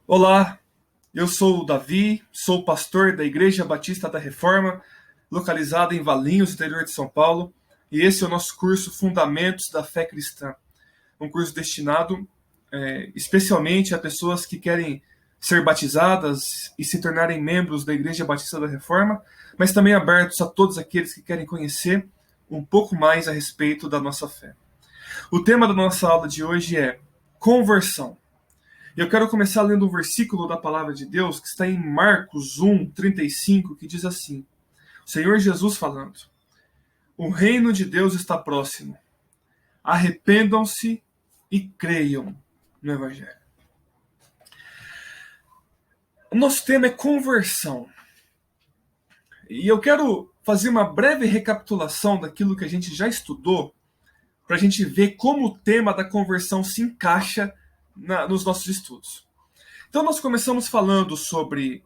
Olá, eu sou o Davi, sou pastor da Igreja Batista da Reforma, localizada em Valinhos, interior de São Paulo, e esse é o nosso curso Fundamentos da Fé Cristã, um curso destinado especialmente a pessoas que querem ser batizadas e se tornarem membros da Igreja Batista da Reforma, mas também abertos a todos aqueles que querem conhecer um pouco mais a respeito da nossa fé. O tema da nossa aula de hoje é conversão. Eu quero começar lendo um versículo da palavra de Deus que está em Marcos 1:35, que diz assim: o Senhor Jesus falando: o reino de Deus está próximo. Arrependam-se e creiam no Evangelho. O nosso tema é conversão. E eu quero fazer uma breve recapitulação daquilo que a gente já estudou, para a gente ver como o tema da conversão se encaixa nos nossos estudos. Então, nós começamos falando sobre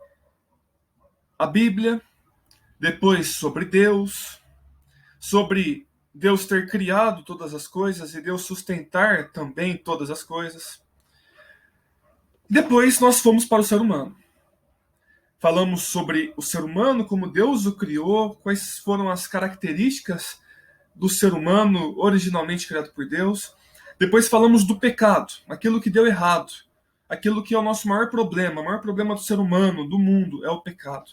a Bíblia, depois sobre Deus ter criado todas as coisas e Deus sustentar também todas as coisas. Depois nós fomos para o ser humano. Falamos sobre o ser humano, como Deus o criou, quais foram as características do ser humano originalmente criado por Deus. Depois falamos do pecado, aquilo que deu errado, aquilo que é o nosso maior problema. O maior problema do ser humano, do mundo, é o pecado.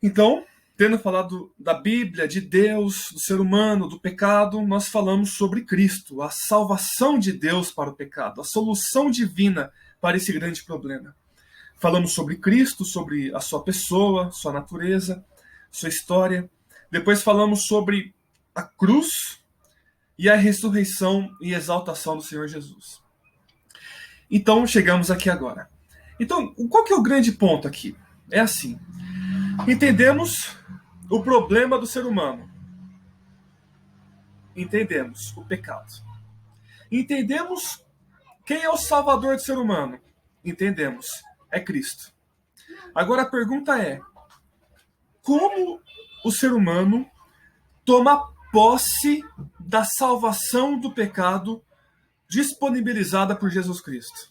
Então, tendo falado da Bíblia, de Deus, do ser humano, do pecado, nós falamos sobre Cristo, a salvação de Deus para o pecado, a solução divina para esse grande problema. Falamos sobre Cristo, sobre a sua pessoa, sua natureza, sua história. Depois falamos sobre a cruz e a ressurreição e exaltação do Senhor Jesus. Então, chegamos aqui agora. Então, qual que é o grande ponto aqui? É assim: entendemos o problema do ser humano. Entendemos o pecado. Entendemos quem é o salvador do ser humano. Entendemos. É Cristo. Agora a pergunta é: como o ser humano toma posse da salvação do pecado disponibilizada por Jesus Cristo?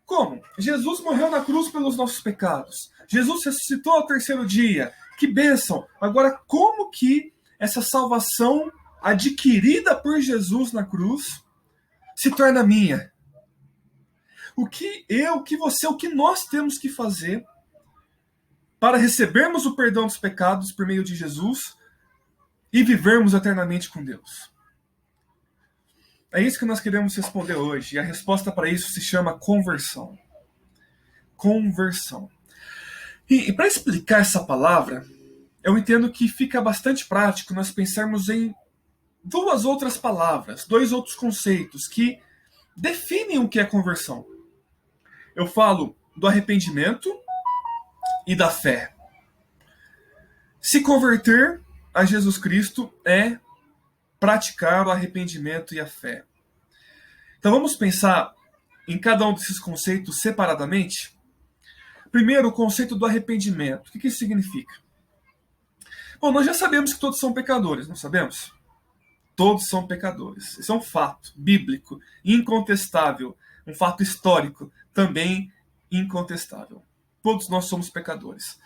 Como? Jesus morreu na cruz pelos nossos pecados. Jesus ressuscitou ao terceiro dia. Que bênção! Agora, como que essa salvação adquirida por Jesus na cruz se torna minha? O que você, o que nós temos que fazer para recebermos o perdão dos pecados por meio de Jesus e vivermos eternamente com Deus? É isso que nós queremos responder hoje. E a resposta para isso se chama conversão. Conversão. E para explicar essa palavra, eu entendo que fica bastante prático nós pensarmos em duas outras palavras, dois outros conceitos que definem o que é conversão. Eu falo do arrependimento e da fé. Se converter a Jesus Cristo é praticar o arrependimento e a fé. Então vamos pensar em cada um desses conceitos separadamente. Primeiro, o conceito do arrependimento. O que isso significa? Bom, nós já sabemos que todos são pecadores, não sabemos? Todos são pecadores. Isso é um fato bíblico, incontestável, um fato histórico, também incontestável. Todos nós somos pecadores.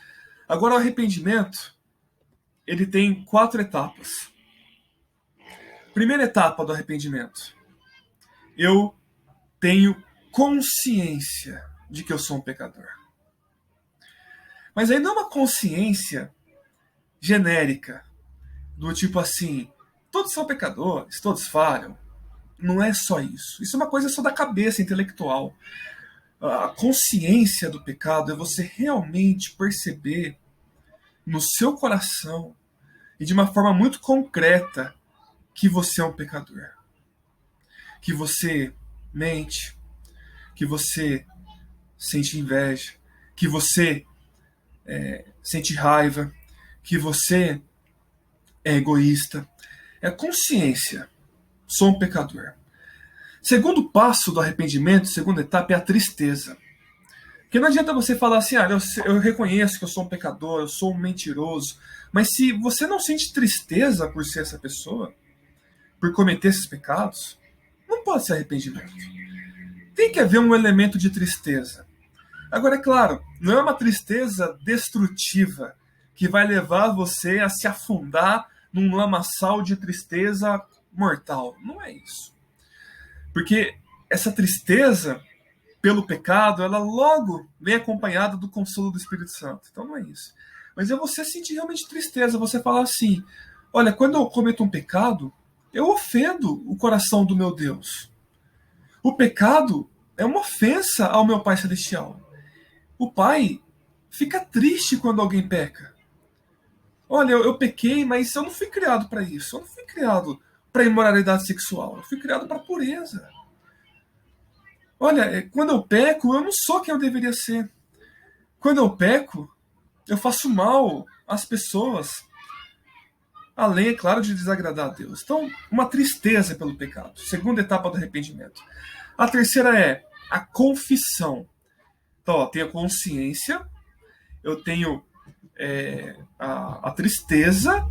Agora, o arrependimento, ele tem 4 etapas. Primeira etapa do arrependimento: eu tenho consciência de que eu sou um pecador. Mas aí não é uma consciência genérica, do tipo assim, todos são pecadores, todos falham. Não é só isso. Isso é uma coisa só da cabeça intelectual. A consciência do pecado é você realmente perceber no seu coração e de uma forma muito concreta que você é um pecador. Que você mente, que você sente inveja, que você sente raiva, que você é egoísta. É consciência. Sou um pecador. Segundo passo do arrependimento, segunda etapa, é a tristeza. Porque não adianta você falar assim, eu reconheço que eu sou um pecador, eu sou um mentiroso. Mas se você não sente tristeza por ser essa pessoa, por cometer esses pecados, não pode ser arrependimento. tem que haver um elemento de tristeza. Agora, é claro, não é uma tristeza destrutiva que vai levar você a se afundar num lamaçal de tristeza mortal. Não é isso. Porque essa tristeza pelo pecado, ela logo vem acompanhada do consolo do Espírito Santo. Então não é isso. Mas é você sentir realmente tristeza, você falar assim, olha, quando eu cometo um pecado, eu ofendo o coração do meu Deus. O pecado é uma ofensa ao meu Pai Celestial. O Pai fica triste quando alguém peca. Olha, eu pequei, mas eu não fui criado para isso. Eu não fui criado para imoralidade sexual. Eu fui criado para pureza. Olha, quando eu peco, eu não sou quem eu deveria ser. Quando eu peco, eu faço mal às pessoas. Além, é claro, de desagradar a Deus. Então, uma tristeza pelo pecado. Segunda etapa do arrependimento. A terceira é a confissão. Então, ó, tenho a consciência, eu tenho a tristeza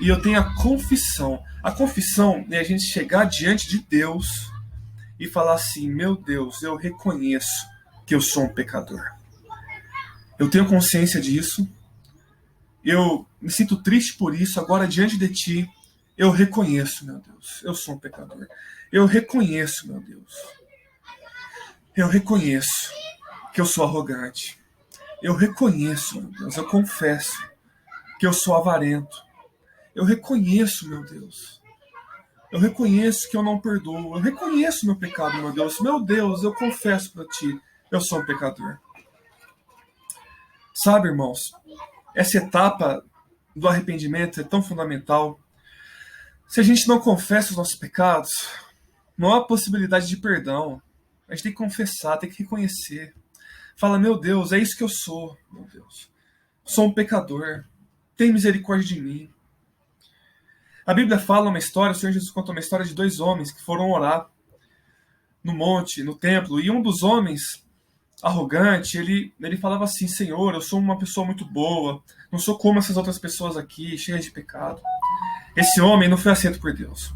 e eu tenho a confissão. A confissão é a gente chegar diante de Deus e falar assim, meu Deus, eu reconheço que eu sou um pecador. Eu tenho consciência disso, eu me sinto triste por isso, agora diante de ti, eu reconheço, meu Deus, eu sou um pecador. Eu reconheço, meu Deus. Eu reconheço que eu sou arrogante. Eu reconheço, meu Deus, eu confesso que eu sou avarento. Eu reconheço, meu Deus. Eu reconheço que eu não perdoo. Eu reconheço meu pecado, meu Deus. Meu Deus, eu confesso para ti, eu sou um pecador. Sabe, irmãos, essa etapa do arrependimento é tão fundamental. Se a gente não confessa os nossos pecados, não há possibilidade de perdão. A gente tem que confessar, tem que reconhecer. Fala, meu Deus, é isso que eu sou, meu Deus. Sou um pecador. Tem misericórdia de mim. A Bíblia fala uma história, o Senhor Jesus conta uma história de dois homens que foram orar no monte, no templo, e um dos homens, arrogante, ele falava assim, Senhor, eu sou uma pessoa muito boa, não sou como essas outras pessoas aqui, cheias de pecado. Esse homem não foi aceito por Deus.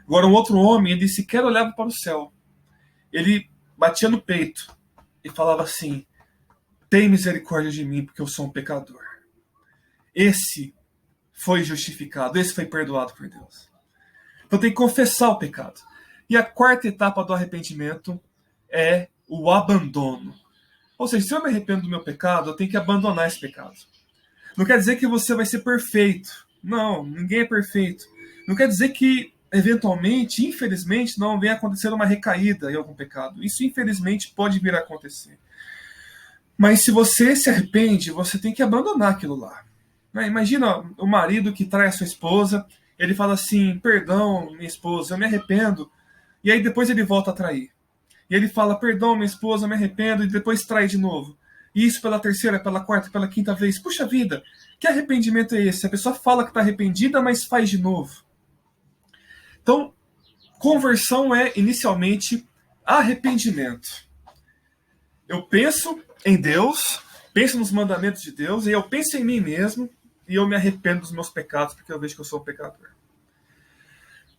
Agora um outro homem, ele sequer olhava para o céu. Ele batia no peito e falava assim, tem misericórdia de mim, porque eu sou um pecador. Esse foi justificado, esse foi perdoado por Deus. Então tem que confessar o pecado. E a quarta etapa do arrependimento é o abandono. Ou seja, se eu me arrependo do meu pecado, eu tenho que abandonar esse pecado. Não quer dizer que você vai ser perfeito. Não, ninguém é perfeito. Não quer dizer que, eventualmente, infelizmente, não venha acontecer uma recaída em algum pecado. Isso, infelizmente, pode vir a acontecer. Mas se você se arrepende, você tem que abandonar aquilo lá. Imagina o marido que trai a sua esposa, ele fala assim, perdão, minha esposa, eu me arrependo, e aí depois ele volta a trair. E ele fala, perdão, minha esposa, eu me arrependo, e depois trai de novo. E isso pela terceira, pela quarta, pela quinta vez. Puxa vida, que arrependimento é esse? A pessoa fala que está arrependida, mas faz de novo. Então, conversão é, inicialmente, arrependimento. Eu penso em Deus, penso nos mandamentos de Deus, e eu penso em mim mesmo, e eu me arrependo dos meus pecados, porque eu vejo que eu sou um pecador.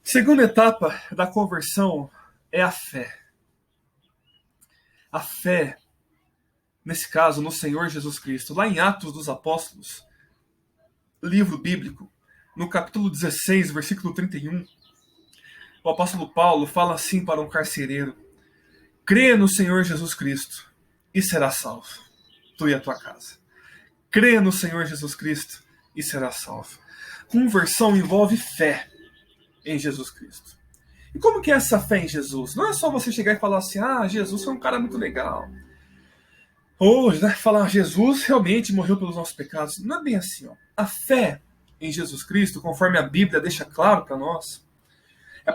Segunda etapa da conversão é a fé. A fé, nesse caso, no Senhor Jesus Cristo. Lá em Atos dos Apóstolos, livro bíblico, no capítulo 16, versículo 31, o apóstolo Paulo fala assim para um carcereiro, crê no Senhor Jesus Cristo e será salvo, tu e a tua casa. Crê no Senhor Jesus Cristo e será salvo. Conversão envolve fé em Jesus Cristo. E como que é essa fé em Jesus? Não é só você chegar e falar assim, Jesus é um cara muito legal. Ou falar, Jesus realmente morreu pelos nossos pecados. Não é bem assim. Ó. A fé em Jesus Cristo, conforme a Bíblia deixa claro para nós,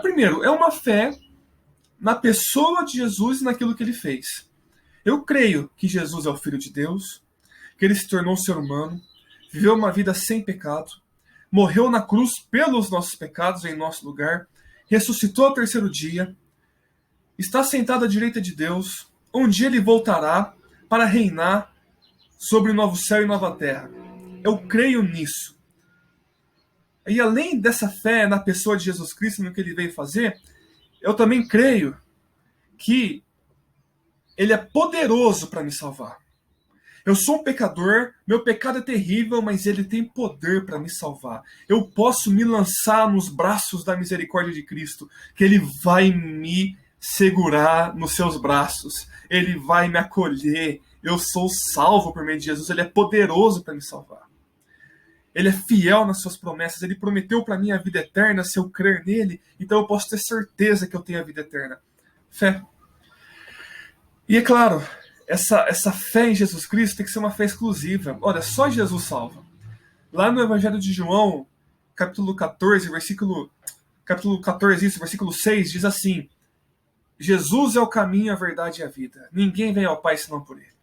primeiro, é uma fé na pessoa de Jesus e naquilo que ele fez. Eu creio que Jesus é o Filho de Deus, que ele se tornou ser humano, viveu uma vida sem pecado, morreu na cruz pelos nossos pecados em nosso lugar, ressuscitou ao terceiro dia, está sentado à direita de Deus, um dia ele voltará para reinar sobre o novo céu e nova terra. Eu creio nisso. E além dessa fé na pessoa de Jesus Cristo, no que ele veio fazer, eu também creio que ele é poderoso para me salvar. Eu sou um pecador, meu pecado é terrível, mas ele tem poder para me salvar. Eu posso me lançar nos braços da misericórdia de Cristo, que ele vai me segurar nos seus braços. Ele vai me acolher. Eu sou salvo por meio de Jesus, ele é poderoso para me salvar. Ele é fiel nas suas promessas, ele prometeu para mim a vida eterna se eu crer nele, então eu posso ter certeza que eu tenho a vida eterna. Fé. E é claro, essa fé em Jesus Cristo tem que ser uma fé exclusiva. Olha, só Jesus salva. Lá no Evangelho de João, capítulo 14, versículo 6, diz assim: Jesus é o caminho, a verdade e a vida. Ninguém vem ao Pai senão por ele.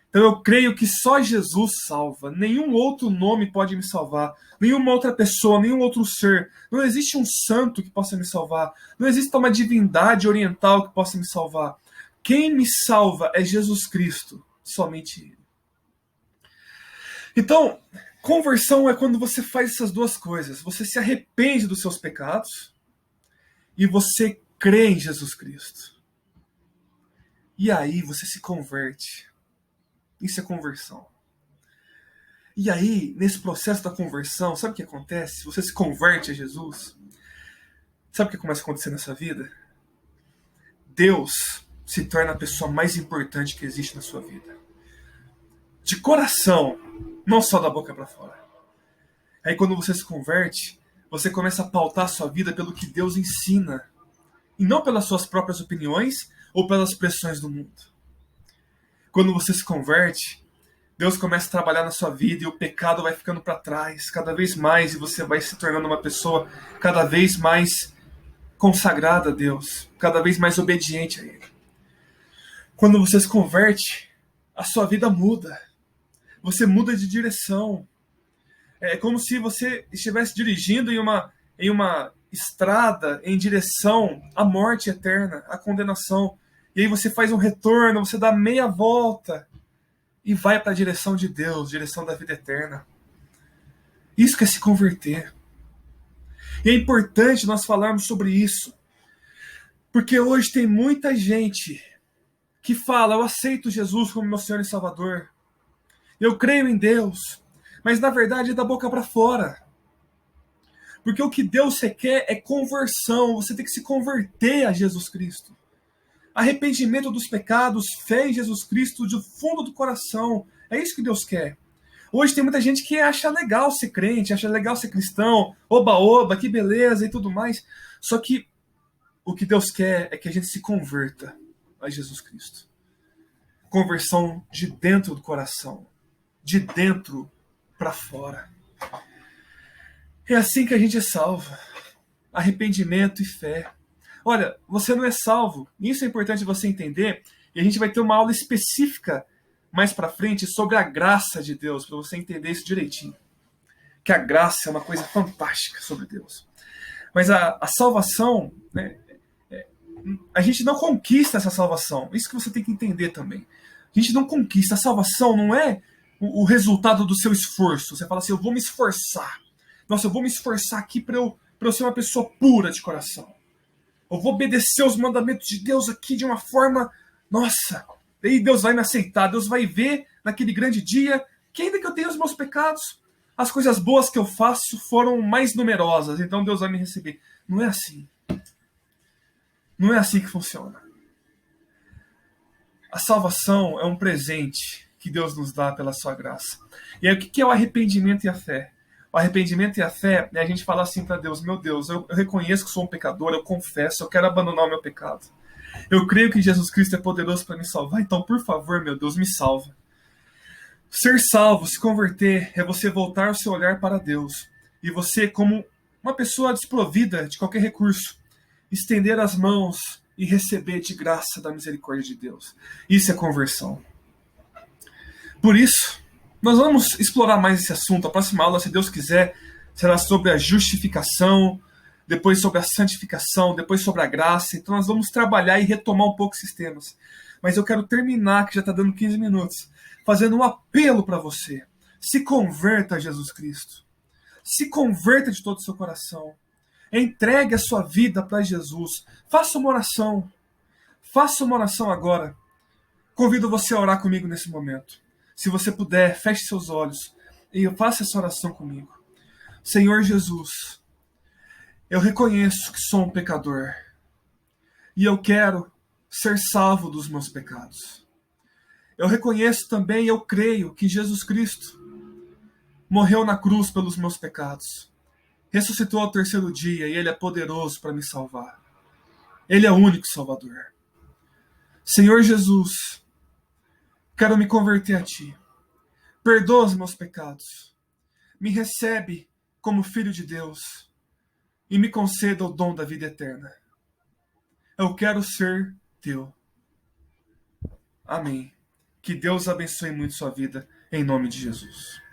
Então eu creio que só Jesus salva. Nenhum outro nome pode me salvar. Nenhuma outra pessoa, nenhum outro ser. Não existe um santo que possa me salvar. Não existe uma divindade oriental que possa me salvar. Quem me salva é Jesus Cristo. Somente ele. Então, conversão é quando você faz essas duas coisas. Você se arrepende dos seus pecados e você crê em Jesus Cristo. E aí você se converte. Isso é conversão. E aí, nesse processo da conversão, sabe o que acontece? Você se converte a Jesus. Sabe o que começa a acontecer nessa vida? Deus se torna a pessoa mais importante que existe na sua vida. De coração, não só da boca para fora. Aí quando você se converte, você começa a pautar a sua vida pelo que Deus ensina. E não pelas suas próprias opiniões ou pelas pressões do mundo. Quando você se converte, Deus começa a trabalhar na sua vida e o pecado vai ficando para trás cada vez mais e você vai se tornando uma pessoa cada vez mais consagrada a Deus, cada vez mais obediente a Ele. Quando você se converte, a sua vida muda. Você muda de direção. É como se você estivesse dirigindo em uma estrada em direção à morte eterna, à condenação. E aí você faz um retorno, você dá meia volta e vai para a direção de Deus, direção da vida eterna. Isso que é se converter. E é importante nós falarmos sobre isso. Porque hoje tem muita gente que fala: eu aceito Jesus como meu Senhor e Salvador. Eu creio em Deus. Mas na verdade é da boca para fora. Porque o que Deus requer é conversão. Você tem que se converter a Jesus Cristo. Arrependimento dos pecados, fé em Jesus Cristo do fundo do coração. É isso que Deus quer. Hoje tem muita gente que acha legal ser crente, acha legal ser cristão, oba-oba, que beleza e tudo mais. Só que o que Deus quer é que a gente se converta a Jesus Cristo. Conversão de dentro do coração, de dentro para fora. É assim que a gente é salvo. Arrependimento e fé. Olha, você não é salvo. Isso é importante você entender. E a gente vai ter uma aula específica mais para frente sobre a graça de Deus, para você entender isso direitinho. Que a graça é uma coisa fantástica sobre Deus. Mas a salvação, né, a gente não conquista essa salvação. Isso que você tem que entender também. A gente não conquista. A salvação não é o resultado do seu esforço. Você fala assim: eu vou me esforçar. Nossa, eu vou me esforçar aqui para eu ser uma pessoa pura de coração. Eu vou obedecer os mandamentos de Deus aqui de uma forma... Nossa, daí Deus vai me aceitar. Deus vai ver naquele grande dia que ainda que eu tenha os meus pecados, as coisas boas que eu faço foram mais numerosas. Então Deus vai me receber. Não é assim. Não é assim que funciona. A salvação é um presente que Deus nos dá pela sua graça. E aí o que é o arrependimento e a fé? O arrependimento e a fé é a gente falar assim para Deus: meu Deus, eu reconheço que sou um pecador, eu confesso, eu quero abandonar o meu pecado. Eu creio que Jesus Cristo é poderoso para me salvar, então por favor, meu Deus, me salva. Ser salvo, se converter, é você voltar o seu olhar para Deus. E você, como uma pessoa desprovida de qualquer recurso, estender as mãos e receber de graça da misericórdia de Deus. Isso é conversão. Por isso, nós vamos explorar mais esse assunto. A próxima aula, se Deus quiser, será sobre a justificação, depois sobre a santificação, depois sobre a graça. Então nós vamos trabalhar e retomar um pouco esses temas. Mas eu quero terminar, que já está dando 15 minutos, fazendo um apelo para você. Se converta a Jesus Cristo. Se converta de todo o seu coração. Entregue a sua vida para Jesus. Faça uma oração. Faça uma oração agora. Convido você a orar comigo nesse momento. Se você puder, feche seus olhos e faça essa oração comigo. Senhor Jesus, eu reconheço que sou um pecador e eu quero ser salvo dos meus pecados. Eu reconheço também e eu creio que Jesus Cristo morreu na cruz pelos meus pecados, ressuscitou ao terceiro dia e Ele é poderoso para me salvar. Ele é o único Salvador. Senhor Jesus, quero me converter a Ti. Perdoa os meus pecados. Me recebe como filho de Deus e me conceda o dom da vida eterna. Eu quero ser Teu. Amém. Que Deus abençoe muito sua vida, em nome de Jesus.